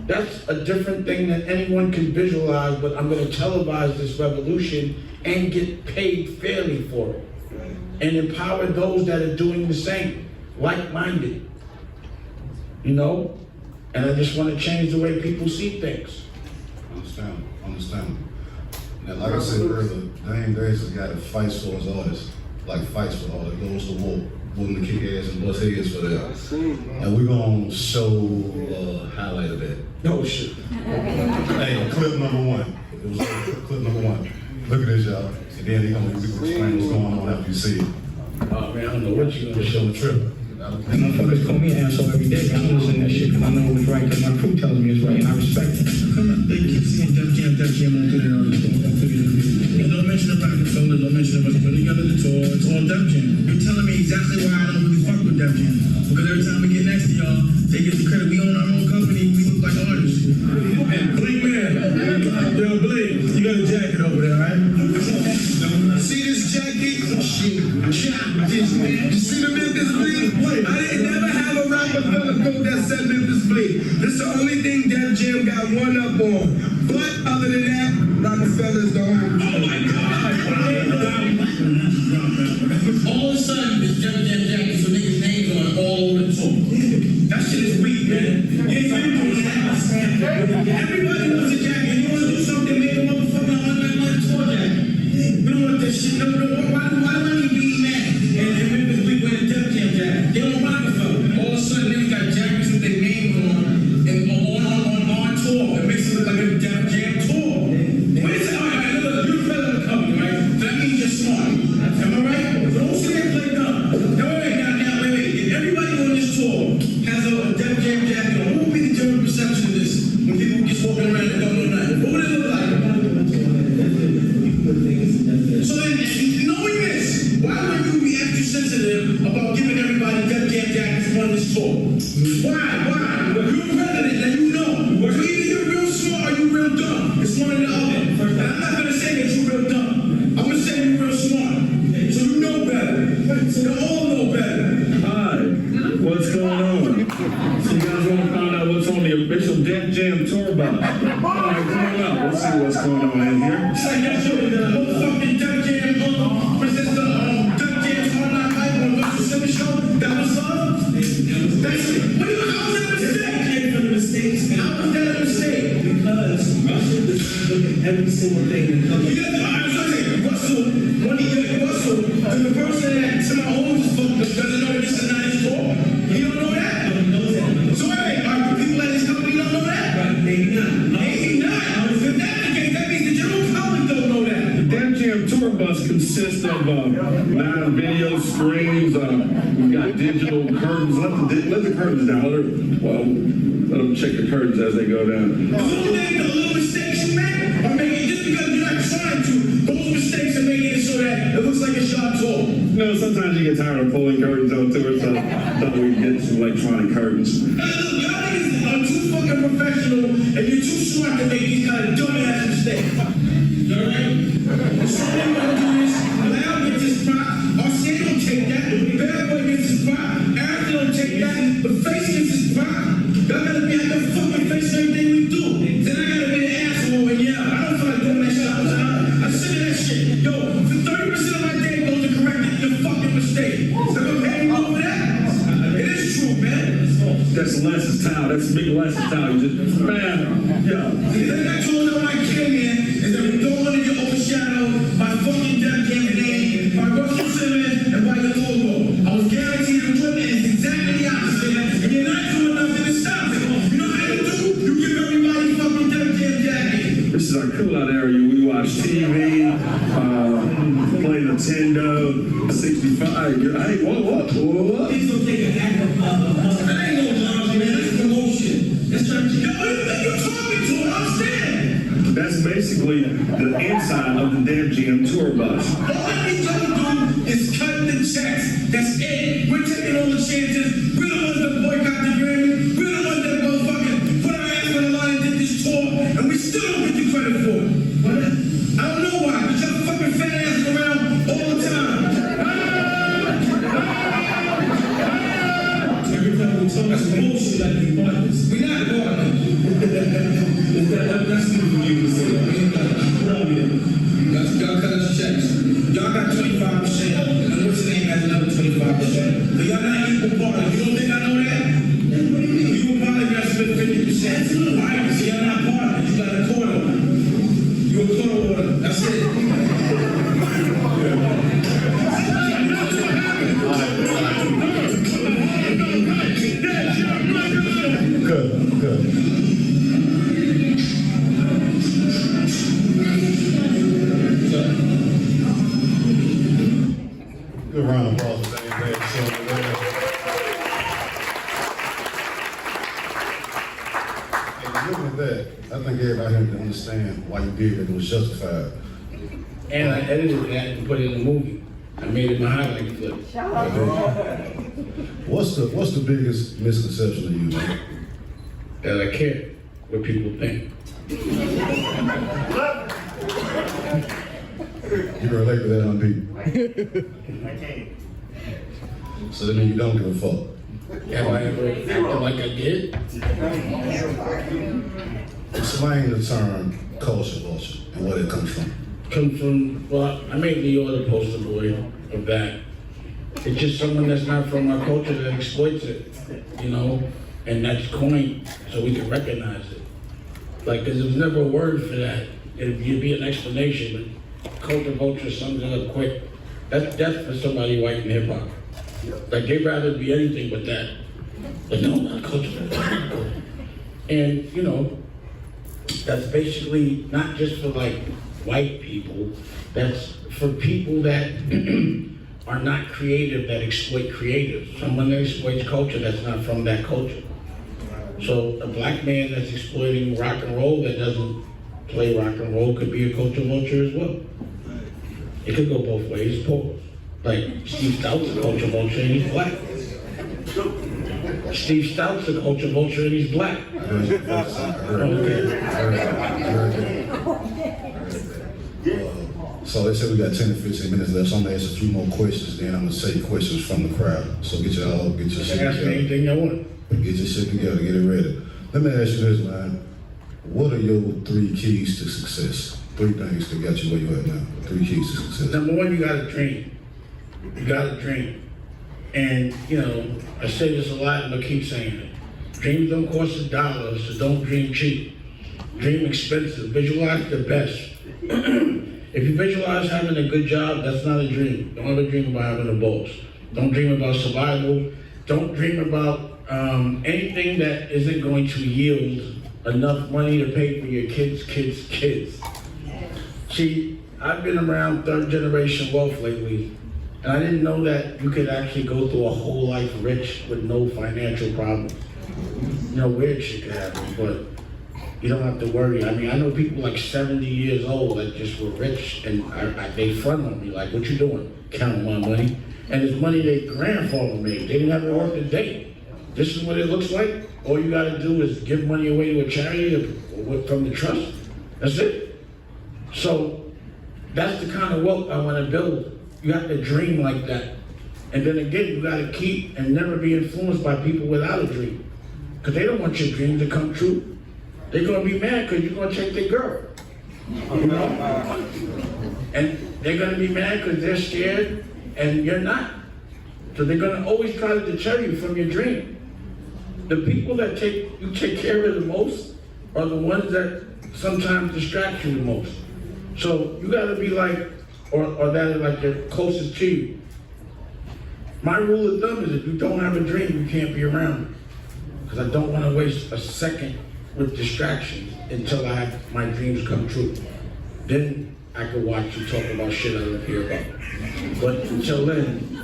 That's a different thing that anyone can visualize, but I'm gonna televise this revolution and get paid fairly for it. And empower those that are doing the same, like-minded. You know? And I just want to change the way people see things. Understand. Now, like I said earlier, Dame Dash is a guy that fights for his artists, like fights for all that goes to war, willing to kick ass and bust heads for them. And we're gonna show a highlight of that. No shit. Hey, clip number one. It was clip number one. Look at this, y'all. And then we gonna explain what's going on after you see it. Oh man, I don't know what you're gonna show the trip. And motherfuckers call me an asshole every day. I don't listen to that shit because I know it's right, because my crew tells me it's right, and I respect it. They keep saying Def Jam on Twitter. And don't mention the Roc-a-fella, don't mention us putting together the tour. It's all Def Jam. You're telling me exactly why I don't really fuck with Def Jam. Because every time we get next to y'all, they get the credit. We own our own company, we look like artists. Blink man. Yo, Blink, you got a jacket over there, right? See this jacket? Shit, chop this man. You see the Memphis Bleed? I didn't never have a Roc-a-fella coat that said Memphis Bleed. This is the only thing Def Jam got one up on. But other than that, Roc-a-fella's the home. Oh my God! All of a sudden, this Def Jam jacket, so niggas' names on it all over the tour. That shit is weak, man. Everybody wants a jacket. You want to do something, make a motherfucking $100 tour jacket. We don't want that shit. No, why do I need to be mad? And Memphis Bleed wearing a Def Jam jacket. They don't Roc-a-fella. All of a sudden, niggas got jackets with their names on and on our tour. It makes it look like a Def Jam tour. Wait a second, all right, look, you're a fellow of the company, right? That means you're smart. Am I right? So don't sit there and play dumb. No, wait. If everybody on this tour has a Def Jam jacket on, what would be the general perception of this when people just walking around and don't know nothing? What would it look like? So then, knowing this, why would you be extra sensitive about giving everybody Def Jam jackets on this tour? Why? You're president and you know. So either you're real smart or you're real dumb. It's one or the other. And I'm not gonna say that you're real dumb. I'm gonna say you're real smart. So you know better. So they all know better. Hi, what's going on? So you guys want to find out what's on the official Def Jam tour bus? All right, come on up. Let's see what's going on in here. It's like that shit with the motherfucking Def Jam, presents the Def Jam's online live on Russell Simmons show. That was that's it. How was that a mistake? From the mistakes. How was that a mistake? Because Russell does look at every single thing that comes. Russell, the person that to my own doesn't know this is not his fault. He don't know that. So wait, are people at his company don't know that? Right, maybe not. Maybe not. If that's the case, that means the general public don't know that. The Def Jam tour bus consists of 9 video screens. We've got digital curtains. Let the curtains down. Let them check the curtains as they go down. The little mistakes you make are making just because you're not trying to. Those mistakes are making it so that it looks like a shop tour. No, sometimes you get tired of pulling curtains on tour, so I thought we'd get some electronic curtains. Y'all niggas are too fucking professional and you're too smart to make these kind of dumbass mistakes. Alright? So we're gonna do this. Loud gets his prop. Arsene don't take that. Bad Boy gets his prop. Eric don't take that. The Face gets his prop. Y'all gotta be at the fucking face everything we do. Then I gotta be an asshole and yeah, I don't feel like doing that shit all the time. I'm sick of that shit. Yo, for 30% of my day goes to correcting your fucking mistake. So I'm paying you over that? It is true, man. That's Les's town. That's big Les's town. You just, man, yeah. The thing I told them when I came in is that we don't want to get overshadowed by fucking Def Jam name, by Russell Simmons, and by your logo. I was guaranteed the equipment is exactly the opposite, and you're not doing nothing to stop it. You know how you do? You give everybody fucking Def Jam jacket. This is our cool out area. We watch TV, play Nintendo, 65. Hey, what? Please don't take an act of That ain't no drama, man. That's promotion. That's trying to yo, who you think you're talking to? I'm saying. That's basically the inside of the Def Jam tour bus. All I need y'all to do is cut the checks. That's it. We're taking all the chances. We're the ones that boycott the Grammy. We're the ones that motherfucking put our ass on the line and did this tour, and we still don't get the credit for it. What? I don't know why, but y'all fucking fat ass around all the time. every time we talk, that's bullshit like we bought this. We're not going. So y'all not equal partners. You don't think I know that? You probably got split 50%. Right? So y'all not partners. You got a quarter. You a quarter order. That's it. Good. Good round of applause for that. And looking at that, I think everybody here can understand why you did it. It was justified. And I edited that and put it in the movie. I made it my highlight clip. What's the biggest misconception of you, man? That I care what people think. You can relate to that on people. So that means you don't give a fuck. Have I ever acted like I did? Explain the term culture vulture and where it comes from. Comes from, well, I made the order poster boy of that. It's just someone that's not from our culture that exploits it, you know? And that's coined so we can recognize it. Like, cause there was never a word for that. It'd be an explanation, but culture vulture sums it up quick. That's death for somebody white in hip hop. Like, they'd rather be anything but that. But no, not culture. And, you know, that's basically not just for like white people, that's for people that are not creative, that exploit creatives. Someone that exploits culture that's not from that culture. So a black man that's exploiting rock and roll that doesn't play rock and roll could be a culture vulture as well. It could go both ways, pause. Like Steve Stout's a culture vulture and he's black. Steve Stout's a culture vulture and he's black. So they said we got 10 to 15 minutes left, so I'm gonna ask a few more questions, then I'm gonna take questions from the crowd. So get your shit Ask me together. anything you want. Get your shit together, get it ready. Let me ask you this, man. What are your 3 keys to success? 3 things that got you where you at now. 3 keys to success. Number one, you gotta dream. You gotta dream. And, you know, I say this a lot and I keep saying it. Dreams don't cost $1, so don't dream cheap. Dream expensive. Visualize the best. If you visualize having a good job, that's not a dream. Don't ever dream about having a boss. Don't dream about survival. Don't dream about anything that isn't going to yield enough money to pay for your kids. See, I've been around 3rd generation wealth lately, and I didn't know that you could actually go through a whole life rich with no financial problems. You know, weird shit could happen, but you don't have to worry. I mean, I know people like 70 years old that just were rich, and they front on me like, what you doing? Counting my money. And it's money their grandfather made. They didn't have to work a day. This is what it looks like. All you gotta do is give money away to a charity or from the trust. That's it. So that's the kind of wealth I wanna build. You have to dream like that. And then again, you gotta keep and never be influenced by people without a dream. Because they don't want your dream to come true. They're gonna be mad because you're gonna take their girl. You know? And they're gonna be mad because they're scared and you're not. So they're gonna always try to deter you from your dream. The people that you take care of the most are the ones that sometimes distract you the most. So you gotta be like, or that are like the closest to you. My rule of thumb is if you don't have a dream, you can't be around me. Because I don't wanna waste a second with distractions until I have my dreams come true. Then I could watch you talk about shit I don't hear about. But until then,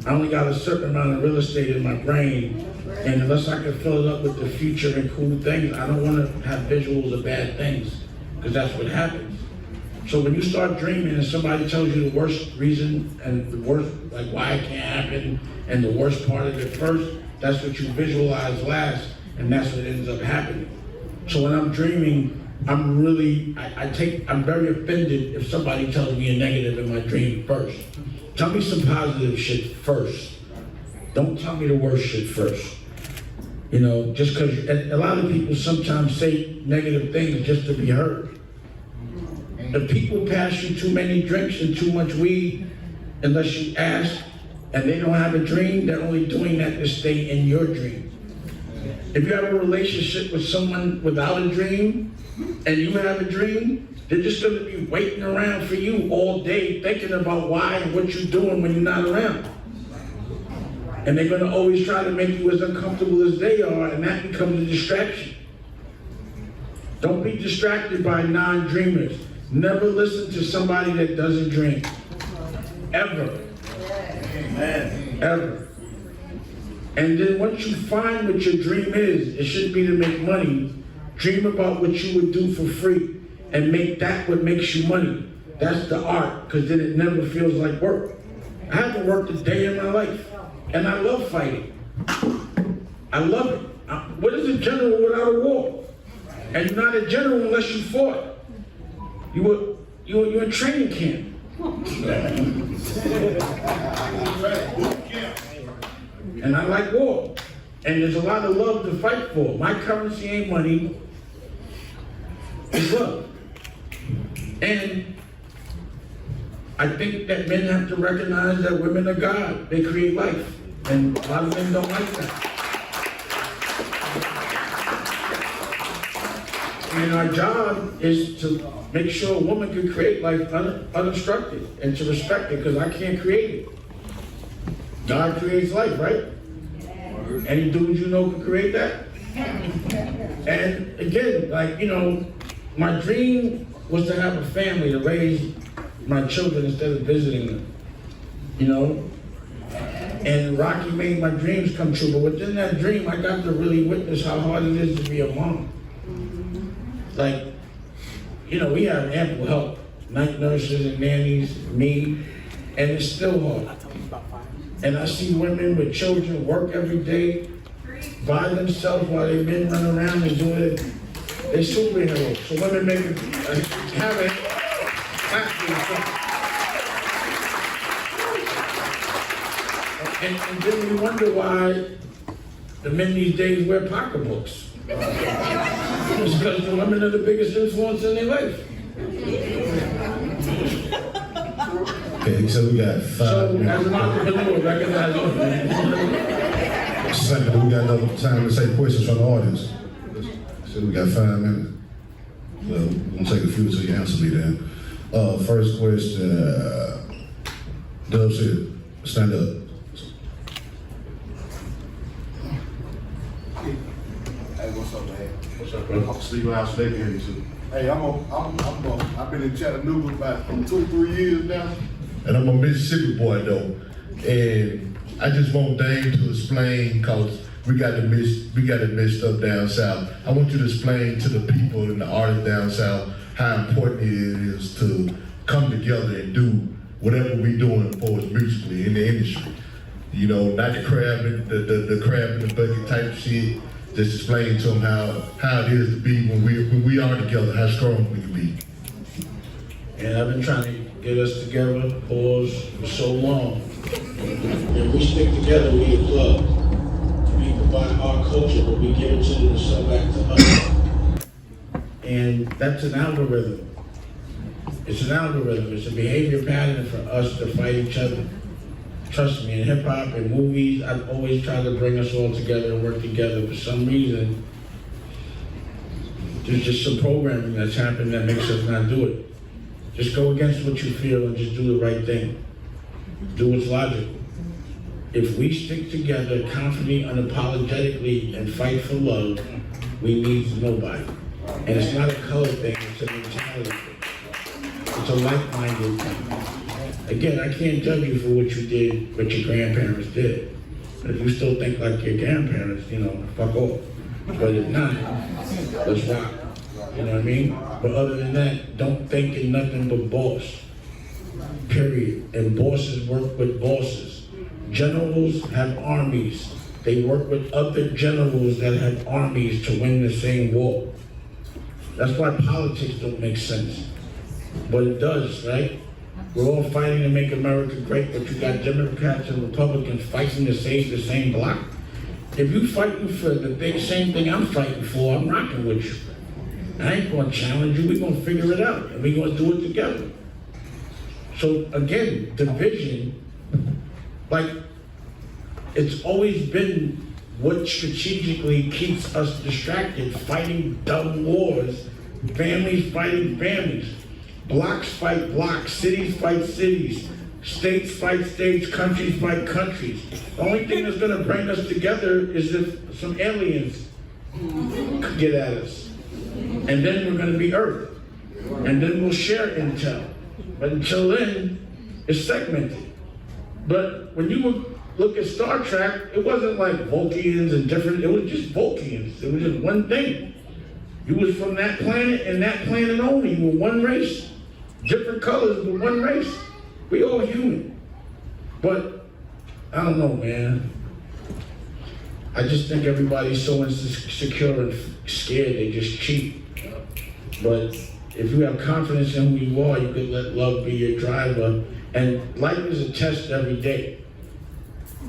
I only got a certain amount of real estate in my brain, and unless I can fill it up with the future and cool things, I don't want to have visuals of bad things, because that's what happens. So when you start dreaming and somebody tells you the worst reason and the worst, like why it can't happen, and the worst part of it first, that's what you visualize last, and that's what ends up happening. So when I'm dreaming, I'm very offended if somebody tells me a negative in my dream first. Tell me some positive shit first. Don't tell me the worst shit first. You know, just because a lot of people sometimes say negative things just to be heard. If people pass you too many drinks and too much weed, unless you ask, and they don't have a dream, they're only doing that to stay in your dream. If you have a relationship with someone without a dream, and you have a dream, they're just gonna be waiting around for you all day, thinking about why and what you're doing when you're not around. And they're gonna always try to make you as uncomfortable as they are, and that becomes a distraction. Don't be distracted by non-dreamers. Never listen to somebody that doesn't dream. Ever. Ever. And then once you find what your dream is, it shouldn't be to make money. Dream about what you would do for free and make that what makes you money. That's the art, because then it never feels like work. I haven't worked a day in my life, and I love fighting. I love it. What is a general without a war? And you're not a general unless you fought. You're in training camp. And I like war. And there's a lot of love to fight for. My currency ain't money, it's love. And I think that men have to recognize that women are God. They create life. And a lot of men don't like that. And our job is to make sure a woman can create life uninstructed and to respect it, because I can't create it. God creates life, right? Any dudes you know can create that? And again, like, you know, my dream was to have a family, to raise my children instead of visiting them, you know? And Rocky made my dreams come true, but within that dream, I got to really witness how hard it is to be a mom. Like, you know, we have ample help, night nurses and nannies, me, and it's still hard. And I see women with children work every day by themselves while their men run around and do it. They're superheroes. So women make it, have it, and then we wonder why the men these days wear pocketbooks. It's because the women are the biggest influence in their life. Okay, so we got 5 So minutes. as an entrepreneur, recognize Second, we got enough time to take questions from the audience. So we got 5 minutes. So I'm gonna take a few till you answer me then. First question, Dub said, stand up. Hey, what's up, man? What's up, brother? I'm Steve House, they can hear you too. Hey, I've been in Chattanooga about 2-3 years now. And I'm a Mississippi boy though. And I just want Dame to explain, cause we got it messed up down south. I want you to explain to the people and the artists down south how important it is to come together and do whatever we doing for us musically in the industry. You know, not the crab in the crab in the bucket type shit. Just explain to them how it is to be when we are together, how strong we can be. And I've been trying to get us together, pause, for so long. If we stick together, we a club. We provide our culture, but we give it to them to sell back to us. And that's an algorithm. It's an algorithm. It's a behavior pattern for us to fight each other. Trust me, in hip hop and movies, I've always tried to bring us all together and work together. For some reason, there's just some programming that's happened that makes us not do it. Just go against what you feel and just do the right thing. Do what's logical. If we stick together confidently, unapologetically, and fight for love, we need nobody. And it's not a color thing, it's a mentality thing. It's a like-minded thing. Again, I can't judge you for what you did, what your grandparents did. But if you still think like your grandparents, you know, fuck off. But if not, let's rock. You know what I mean? But other than that, don't think in nothing but boss. Period. And bosses work with bosses. Generals have armies. They work with other generals that have armies to win the same war. That's why politics don't make sense. But it does, right? We're all fighting to make America great, but you got Democrats and Republicans fighting to save the same block. If you fighting for the same thing I'm fighting for, I'm rocking with you. I ain't gonna challenge you, we're gonna figure it out, and we're gonna do it together. So again, division Like, it's always been what strategically keeps us distracted, fighting dumb wars, families fighting families, blocks fight blocks, cities fight cities, states fight states, countries fight countries. The only thing that's gonna bring us together is if some aliens get at us. And then we're gonna be Earth. And then we'll share intel. But until then, it's segmented. But when you look at Star Trek, it wasn't like Vulcans and different, it was just Vulcans. It was just one thing. You was from that planet and that planet only. You were one race. Different colors, but one race. We all human. But, I don't know, man. I just think everybody's so insecure and scared they just cheat. But if you have confidence in who you are, you can let love be your driver. And life is a test every day.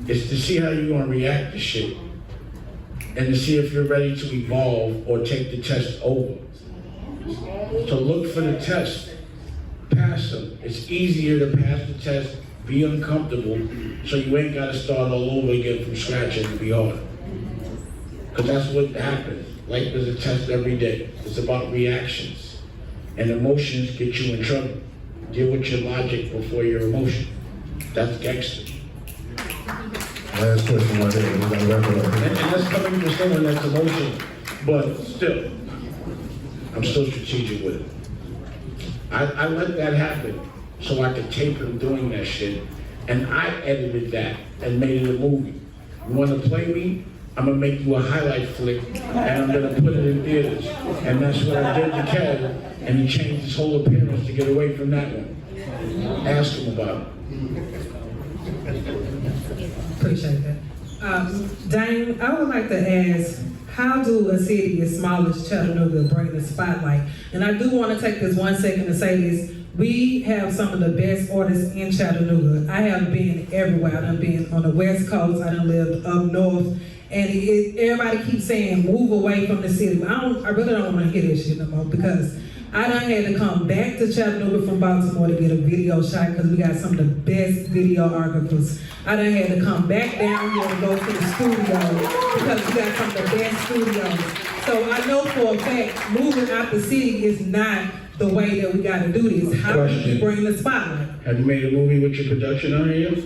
It's to see how you're gonna react to shit. And to see if you're ready to evolve or take the test over. So look for the test. Pass them. It's easier to pass the test, be uncomfortable, so you ain't gotta start all over again from scratch and it'll be hard. Because that's what happens. Life is a test every day. It's about reactions. And emotions get you in trouble. Deal with your logic before your emotion. That's gangster. Last question right there. We gotta wrap it up. And that's coming from someone that's emotional. But still, I'm still strategic with it. I let that happen so I could tape him doing that shit. And I edited that and made it a movie. You wanna play me? I'm gonna make you a highlight flick and I'm gonna put it in theaters. And that's what I did to Kev, and he changed his whole appearance to get away from that one. Ask him about it. Appreciate that. Dane, I would like to ask, how do a city as small as Chattanooga bring the spotlight? And I do want to take this 1 second to say this. We have some of the best artists in Chattanooga. I have been everywhere. I done been on the West Coast. I done lived up north. And everybody keeps saying, move away from the city. I really don't want to hear this shit no more because I done had to come back to Chattanooga from Baltimore to get a video shot because we got some of the best videographers. I done had to come back down here to go to the studio because we got some of the best studios. So I know for a fact, moving out the city is not the way that we got to do this. How do we bring the spotlight? Have you made a movie with your production on it yet?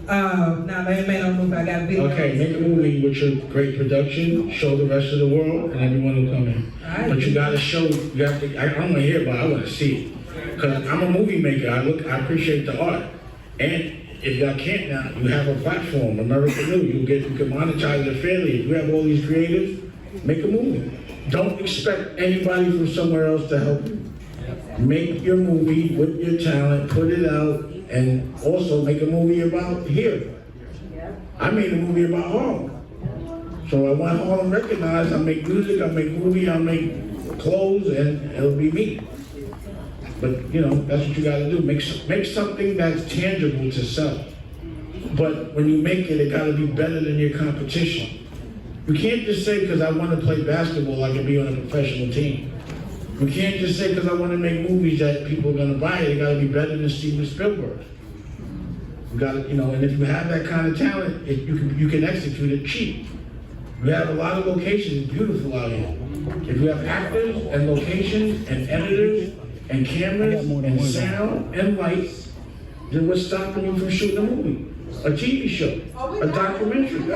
No, they ain't made no movie. I got videos. Okay, make a movie with your great production, show the rest of the world, and everyone will come in. Right. But you gotta show, I don't wanna hear about it, I wanna see it. Cause I'm a movie maker, I appreciate the art. And if y'all can't now, you have a platform, America New, you can monetize it fairly. If you have all these creatives, make a movie. Don't expect anybody from somewhere else to help you. Make your movie with your talent, put it out, and also make a movie about here. I made a movie about Harlem. So I want Harlem recognized. I make music, I make movie, I make clothes, and it'll be me. But you know, that's what you gotta do. Make something that's tangible to sell. But when you make it, it gotta be better than your competition. You can't just say because I want to play basketball, I can be on a professional team. You can't just say because I want to make movies that people are going to buy it. It got to be better than Steven Spielberg. You got to, you know, and if you have that kind of talent, you can execute it cheap. We have a lot of locations, it's beautiful out here. If you have actors and locations and editors and cameras and sound and lights, then what's stopping you from shooting a movie, a TV show, a documentary?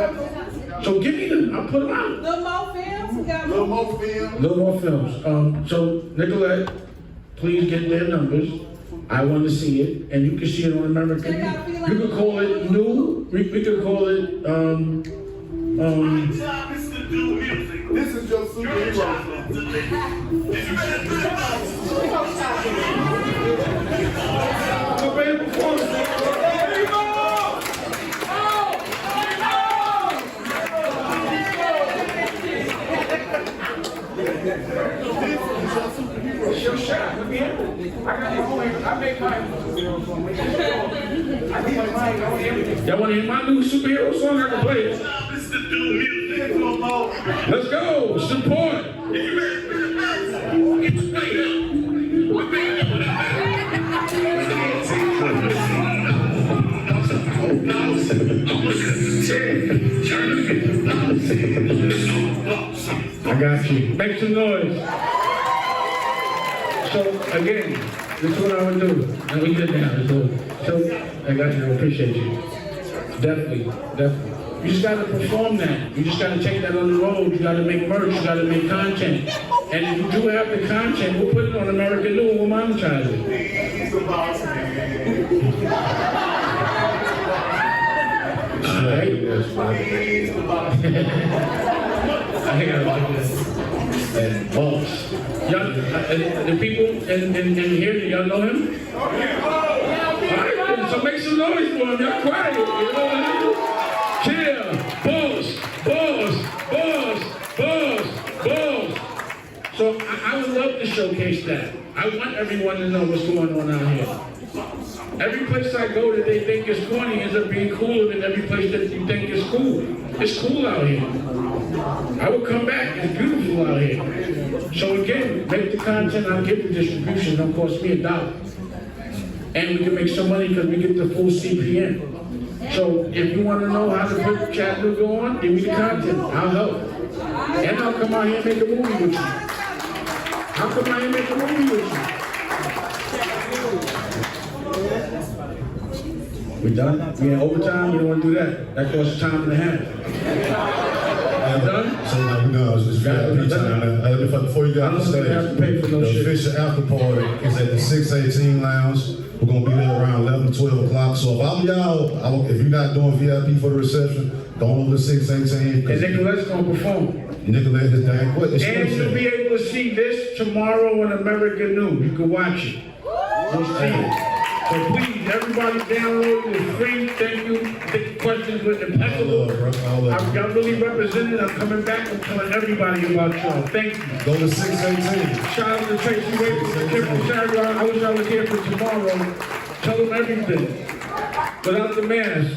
So give me them, I'll put them out. Little more films? We got Little more film. No more films. So Nicolette, please get their numbers. I want to see it, and you can see it on American. You can call it new. We could call it This is your superhero. It's your shot. Let me handle it. I make mine. Y'all want to hear my new superhero song? I can play it. Let's go. Support. I got you. Make some noise. So again, this is what I would do. And we get down. So I got you. I appreciate you. Definitely. You just gotta perform that. You just gotta take that on the road. You gotta make merch. You gotta make content. And if you do have the content, we'll put it on American New and we'll monetize it. I gotta like this. And boss. Y'all, the people in here, do y'all know him? All right, so make some noise for him. Y'all quiet. You know what I mean? Chill. Boss. So I would love to showcase that. I want everyone to know what's going on out here. Every place I go that they think is corny ends up being cooler than every place that you think is cool. It's cool out here. I will come back. It's beautiful out here. So again, make the content, I'll give the distribution. Don't cost me $1. And we can make some money because we get the full CPM. So if you want to know how to put Chattanooga on, give me the content. I'll help. And I'll come out here and make a movie with you. I'll come out here and make a movie with you. We done? We in overtime? We don't want to do that. That costs time and a half. We done? So like we know, it's VIP time. Before you got on stage, the official after party is at the 618 Lounge. We're gonna be there around 11, 12 o'clock. So if I'm y'all, if you're not doing VIP for the reception, go over to 618. And Nicolette's gonna perform. Nicolette is dang what? And you'll be able to see this tomorrow on American New. You can watch it. You'll see it. So please, everybody download it. It's free. Thank you. Take the questions with impeccable. Y'all really represented. I'm coming back. I'm telling everybody about y'all. Thank you. Go to 618. Shout out to Tracy Wade from the Triple Saturday. I wish I was here for tomorrow. Tell them everything. Without the mask.